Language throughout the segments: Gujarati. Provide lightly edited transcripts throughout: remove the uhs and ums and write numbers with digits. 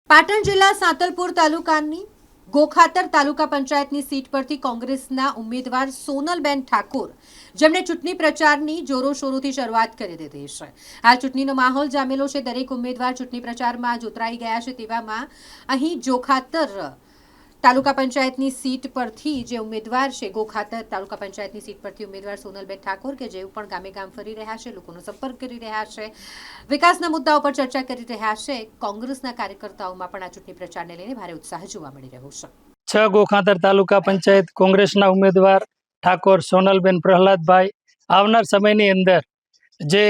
પાટણ જિલ્લા સાંતલપુર તાલુકાની ગોખાતર તાલુકા પંચાયતની સીટ પરથી કોંગ્રેસના ઉમેદવાર સોનલબેન ઠાકોર જેમણે ચૂંટણી પ્રચારની જોરોશોરોથી શરૂઆત કરી દીધી છે। હાલ ચૂંટણીનો માહોલ જામેલો છે। દરેક ઉમેદવાર ચૂંટણી પ્રચારમાં જોતરાઈ ગયા છે। તેવામાં અહીં જોખાતર તાલુકા પંચાયતની સીટ પરથી જે ઉમેદવાર છે ગોખાતર તાલુકા પંચાયતની સીટ પરથી ઉમેદવાર સોનલબેન ઠાકોર કે જેઓ પણ ગામે ગામ ફરી રહ્યા છે, લોકોનો સંપર્ક કરી રહ્યા છે, વિકાસના મુદ્દાઓ પર ચર્ચા કરી રહ્યા છે। કોંગ્રેસના કાર્યકર્તાઓમાં પણ આ ચૂંટણી પ્રચારને લઈને ભારે ઉત્સાહ જોવા મળી રહ્યો છે। 6 ગોખાતર તાલુકા પંચાયત કોંગ્રેસના ઉમેદવાર ઠાકોર સોનલબેન પ્રહલાદભાઈ આવનાર સમયની અંદર જે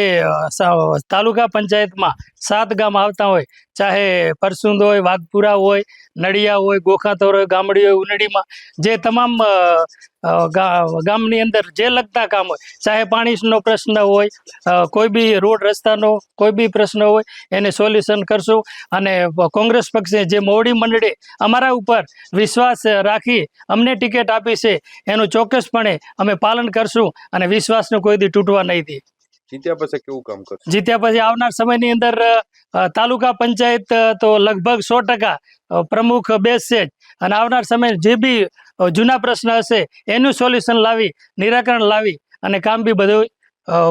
તાલુકા પંચાયતમાં 7 ગામ આવતા હોય, ચાહે પરસુંદ હોય, વાઘપુરા હોય, નડિયા હોય, ગોખાતર હોય, ગામડી હોય, ઉનડીમાં જે તમામ ગામની અંદર જે લગતા કામ હોય, ચાહે પાણીનો પ્રશ્ન હોય, કોઈ બી રોડ રસ્તાનો કોઈ બી પ્રશ્ન હોય, એને સોલ્યુશન કરશું। અને કોંગ્રેસ પક્ષે જે મોવડી મંડળે અમારા ઉપર વિશ્વાસ રાખી અમને ટિકિટ આપી છે એનું ચોક્કસપણે અમે પાલન કરશું અને વિશ્વાસનું કોઈ દી તૂટવા નહીં દઈએ। જીત્યા પછી કેવું કામ કરશો? જીત્યા પછી આવનાર સમયની અંદર તાલુકા પંચાયત તો લગભગ 100% પ્રમુખ બેસશે જ અને આવનાર સમય જે બી જૂના પ્રશ્ન હશે એનું સોલ્યુશન લાવી, નિરાકરણ લાવી અને કામ બી બધું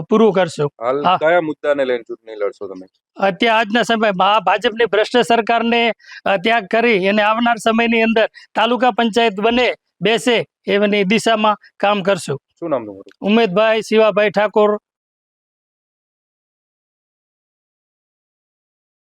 પૂરું કરશું। હાલ કયા મુદ્દાને લઈને ચૂંટણી લડશો તમે? અત્યારે આજના સમયમાં ભાજપની ભ્રષ્ટ સરકારને ત્યાગ કરી અને આવનાર સમયની અંદર તાલુકા પંચાયત બને, બેસે એની દિશામાં કામ કરશું। શું નામ તમારું? ઉમેદભાઈ શિવાભાઈ ઠાકોર,